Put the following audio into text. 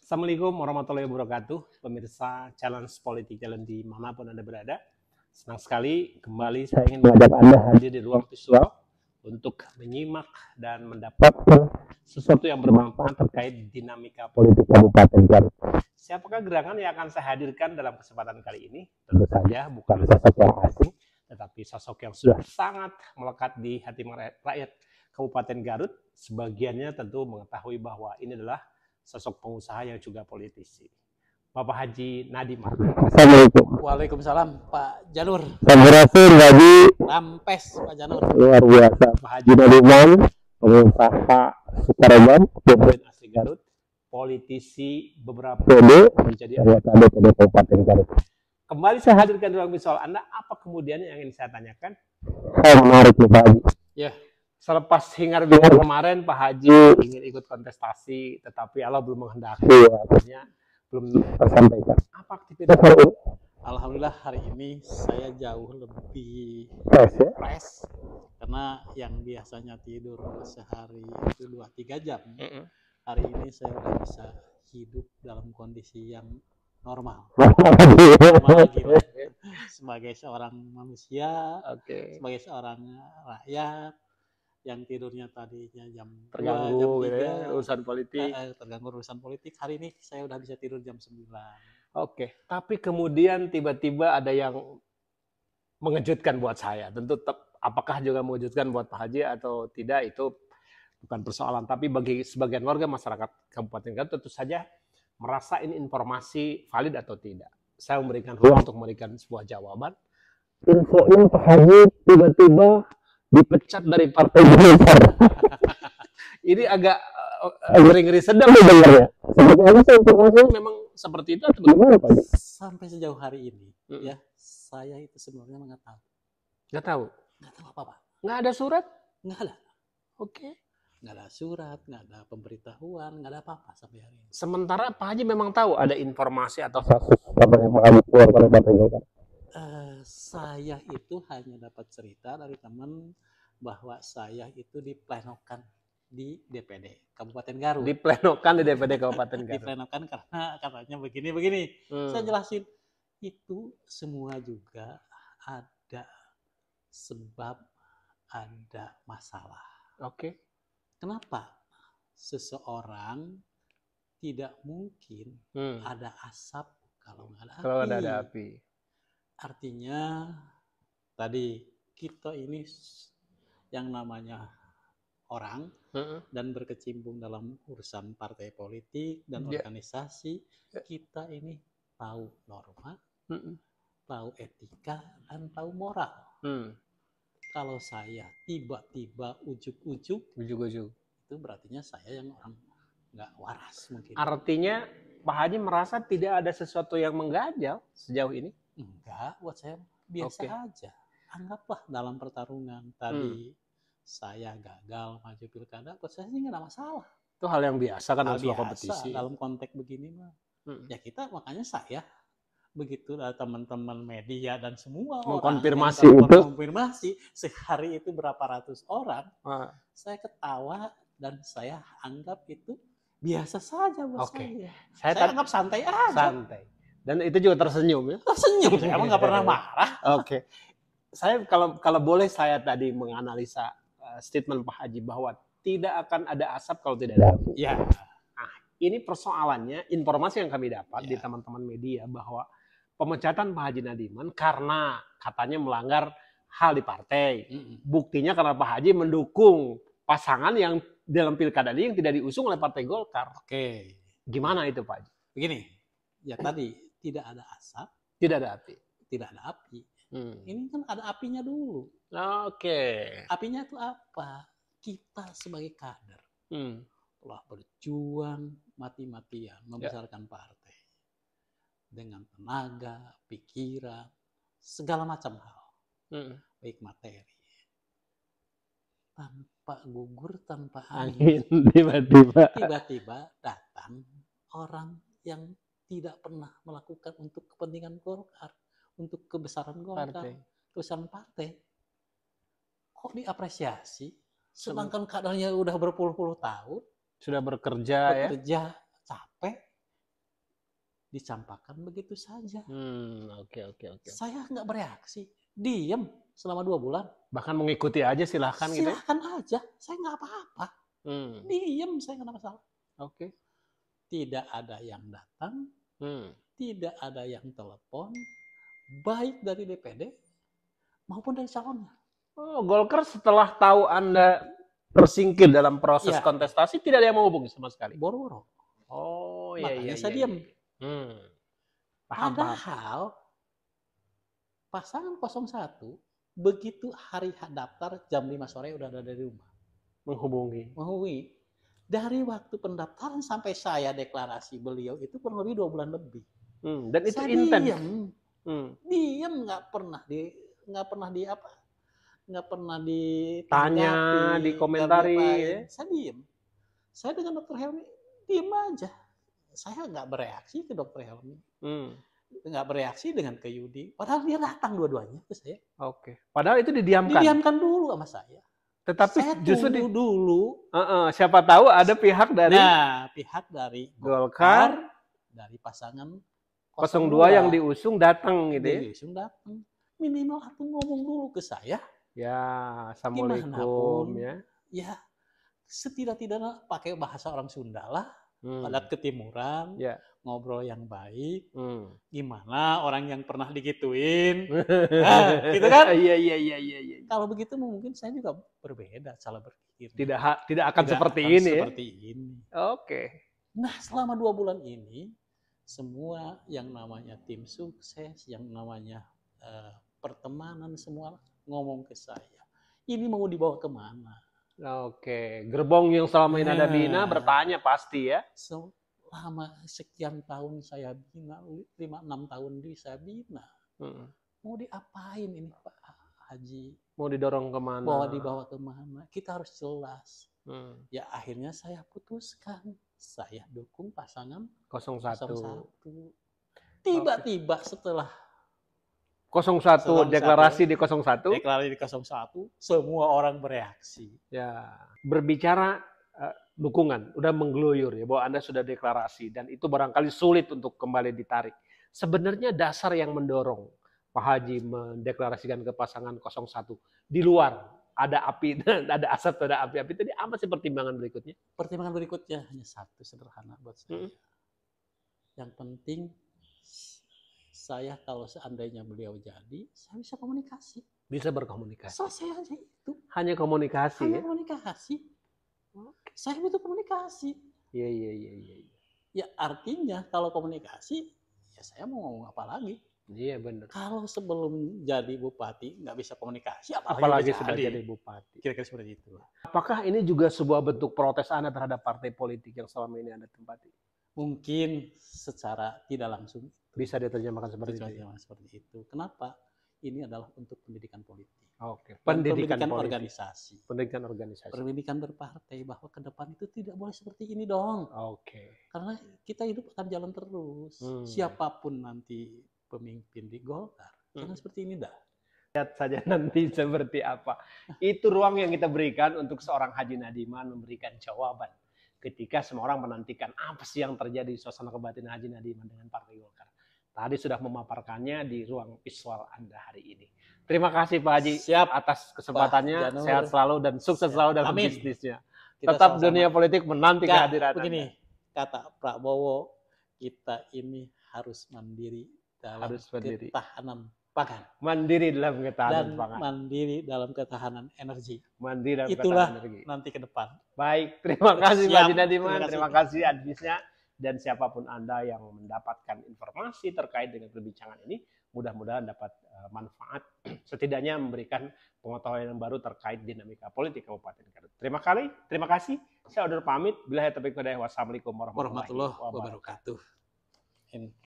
Assalamualaikum warahmatullahi wabarakatuh, pemirsa Challenge Politik Jalan dimanapun Anda berada. Senang sekali kembali saya ingin mengajak Anda hadir di ruang visual untuk menyimak dan mendapatkan sesuatu yang bermanfaat terkait dinamika politik Kabupaten Garut. Siapakah gerangan yang akan saya hadirkan dalam kesempatan kali ini? Tentu saja bukan sosok yang asing, tetapi sosok yang sudah sangat melekat di hati rakyat Kabupaten Garut. Sebagiannya tentu mengetahui bahwa ini adalah sosok pengusaha yang juga politisi. Bapak Haji Nadiem. Assalamualaikum. Waalaikumsalam Pak Janur. Samurasul Haji. Rampes Pak Janur. Luar biasa. Pak Haji Nadiem, pengusaha Sukareban, Pemimpin asli Garut, politisi beberapa menjadi anggota DPD Kabupaten Garut. Kembali saya hadirkan di ruang visual Anda. Apa kemudian yang ingin saya tanyakan? Menarik nih Pak Haji. Ya. Selepas hingar-bingar kemarin Pak Haji ingin ikut kontestasi, tetapi Allah belum menghendaki, artinya belum tersampaikan. Apa aktivitas? Alhamdulillah hari ini saya jauh lebih fresh karena yang biasanya tidur sehari itu 2-3 jam. Hari ini saya udah bisa hidup dalam kondisi yang normal. Normal lagi, sebagai seorang manusia, sebagai seorang rakyat yang tidurnya tadinya jam terganggu 2, jam 3, ya, urusan politik. Terganggu urusan politik. Hari ini saya udah bisa tidur jam 9. Oke, tapi kemudian tiba-tiba ada yang mengejutkan buat saya. Tentu apakah juga mengejutkan buat Pak Haji atau tidak itu bukan persoalan. Tapi bagi sebagian warga masyarakat Kabupaten Garut tentu saja merasa ini informasi valid atau tidak. Saya memberikan ruang untuk memberikan sebuah jawaban. Infonya Pak Haji tiba-tiba dipecat dari Partai Golkar. Ini agak ngeri-ngeri sedang dengarnya. Seperti apa sih informasinya? Memang seperti itu atau bagaimana Pak? Sampai sejauh hari ini, ya saya itu sebenarnya nggak tahu. Nggak tahu? Nggak tahu apa-apa. Nggak ada surat? Nggak ada. Oke. Nggak ada surat, nggak ada pemberitahuan, nggak ada apa-apa sampai hari ini. Sementara Pak Haji memang tahu ada informasi atau yang Pak Haji keluar pada Partai Golkar. Saya itu hanya dapat cerita dari teman bahwa saya itu diplenokan di DPD Kabupaten Garut. Diplenokan di DPD Kabupaten Garut. Diplenokan karena katanya begini. Saya jelasin itu semua juga ada sebab, ada masalah. Oke. Kenapa seseorang tidak mungkin ada asap kalau nggak ada api? Kalau ada api. Artinya tadi kita ini yang namanya orang dan berkecimpung dalam urusan partai politik dan organisasi, kita ini tahu norma, tahu etika, dan tahu moral. Kalau saya tiba-tiba ujuk-ujuk, itu berartinya saya yang orang nggak waras mungkin. Artinya Pak Haji merasa tidak ada sesuatu yang mengganjal sejauh ini? Enggak, buat saya biasa aja. Anggaplah dalam pertarungan tadi saya gagal maju pilkada, buat saya sih nggak ada masalah. Itu hal yang biasa kan dalam kompetisi. Dalam konteks begini mah. Ya kita makanya saya begitu ada teman-teman media dan semua mengkonfirmasi konfirmasi sehari itu berapa ratus orang, saya ketawa dan saya anggap itu biasa saja buat saya. Saya anggap santai aja. Santai. Dan itu juga tersenyum ya? Tersenyum, saya emang nggak pernah marah. Oke. Saya kalau boleh saya tadi menganalisa statement Pak Haji bahwa tidak akan ada asap kalau tidak ada api. Ya. Nah, ini persoalannya, informasi yang kami dapat di teman-teman media bahwa pemecatan Pak Haji Nadiem karena katanya melanggar hal di partai. Buktinya karena Pak Haji mendukung pasangan yang dalam pilkada ini yang tidak diusung oleh Partai Golkar. Oke. Gimana itu Pak Haji? Begini, ya tadi tidak ada asap, tidak ada api. Tidak ada api. Ini kan ada apinya dulu. Oke. Apinya itu apa? Kita sebagai kader telah berjuang mati-matian membesarkan partai dengan tenaga, pikiran, segala macam hal, baik materi. Tanpa gugur, tanpa angin, tiba-tiba datang orang yang tidak pernah melakukan untuk kepentingan Golkar, untuk kebesaran Golkar, kebesaran partai. Kok diapresiasi? Sedangkan kadernya udah berpuluh-puluh tahun. Sudah bekerja capek. dicampakkan begitu saja. Oke. Saya nggak bereaksi, diam selama 2 bulan. Bahkan mengikuti aja silahkan gitu. Silahkan aja, saya nggak apa-apa. Diam, saya nggak masalah. Oke. Tidak ada yang datang, tidak ada yang telepon, baik dari DPD maupun dari calonnya. Oh, Golkar setelah tahu Anda tersingkir dalam proses kontestasi tidak ada yang menghubungi sama sekali. Boro-boro. Oh Makanya iya. saya diam. Paham. Padahal pasangan 01 begitu hari daftar jam 5 sore udah ada dari rumah. Menghubungi. Dari waktu pendaftaran sampai saya deklarasi beliau itu kurang lebih 2 bulan lebih. Dan itu intens. Diam, nggak pernah ditanya, dikomentari. Saya diam. Saya dengan Dr. Helmi diam aja. Saya nggak bereaksi ke Dr. Helmi. Nggak bereaksi dengan ke Yudi. Padahal dia datang dua-duanya ke saya. Oke. Padahal itu didiamkan. Didiamkan dulu sama saya. Tetapi saya justru dulu. Siapa tahu ada pihak dari pihak dari Golkar, dari pasangan 02 yang diusung datang gitu ya. Diusung datang. Minimal aku ngomong dulu ke saya. Ya, assalamualaikum ya. Ya, setidak-tidaknya pakai bahasa orang Sunda lah. Adat ketimuran, ngobrol yang baik. Gimana orang yang pernah digituin, gitu kan? Iya. Kalau begitu mungkin saya juga berbeda cara berpikir. Tidak akan seperti ini. Seperti ini. Oke. Nah, selama 2 bulan ini, semua yang namanya tim sukses, yang namanya pertemanan semua ngomong ke saya. Ini mau dibawa kemana? Oke, gerbong yang selama ini ada bina bertanya pasti ya. Selama sekian tahun saya bina, 5-6 tahun saya bina. Mau diapain ini Pak Haji? Mau didorong kemana? Mau dibawa kemana? Kita harus jelas. Ya akhirnya saya putuskan, saya dukung pasangan 01. Tiba-tiba setelah 01 deklarasi di 01. Deklarasi di 01, semua orang bereaksi. Ya, berbicara dukungan, udah menggeluyur ya bahwa Anda sudah deklarasi dan itu barangkali sulit untuk kembali ditarik. Sebenarnya dasar yang mendorong Pak Haji mendeklarasikan ke pasangan 01 di luar ada api, ada asap, ada api-api tadi apa sih pertimbangan berikutnya? Pertimbangan berikutnya hanya satu sederhana buat saya. Yang penting saya kalau seandainya beliau jadi, saya bisa komunikasi. Bisa berkomunikasi. Selesai aja itu. Hanya komunikasi. Hanya komunikasi. Saya butuh komunikasi. Iya. Ya artinya kalau komunikasi, ya saya mau ngomong apa lagi? Iya benar. Kalau sebelum jadi bupati nggak bisa komunikasi, apalagi sudah jadi bupati. Kira-kira seperti itu. Apakah ini juga sebuah bentuk protes Anda terhadap partai politik yang selama ini Anda tempati? Mungkin secara tidak langsung bisa diterjemahkan seperti itu. Kenapa? Ini adalah untuk pendidikan politik. Oke. Pendidikan organisasi. Pendidikan organisasi. Pendidikan berpartai bahwa ke depan itu tidak boleh seperti ini dong. Oke. Karena kita hidup akan jalan terus. Siapapun nanti pemimpin di Golkar, jangan seperti ini dah. Lihat saja nanti seperti apa. Itu ruang yang kita berikan untuk seorang Haji Nadiman memberikan jawaban. Ketika semua orang menantikan apa sih yang terjadi di suasana kebatinan Haji Nadiman dengan Partai Golkar. Tadi sudah memaparkannya di ruang visual Anda hari ini. Terima kasih Pak Haji atas kesempatannya. Sehat selalu dan sukses selalu dalam bisnisnya. Tetap dunia politik menanti kehadiran Anda. Begini, kata Prabowo, kita ini harus mandiri dalam ketahanan pangan. Mandiri dalam ketahanan pangan. Mandiri dalam ketahanan energi. Mandiri dalam Itulah ketahanan energi. Nanti ke depan. Baik, terima kasih Pak Haji Nadiman. Terima kasih advisnya. Dan siapapun Anda yang mendapatkan informasi terkait dengan perbincangan ini, mudah-mudahan dapat manfaat, setidaknya memberikan pengetahuan yang baru terkait dinamika politik Kabupaten Garut. Terima kasih. Saya undur pamit. Billahi taufiq wal hidayah. Wassalamualaikum warahmatullahi wabarakatuh.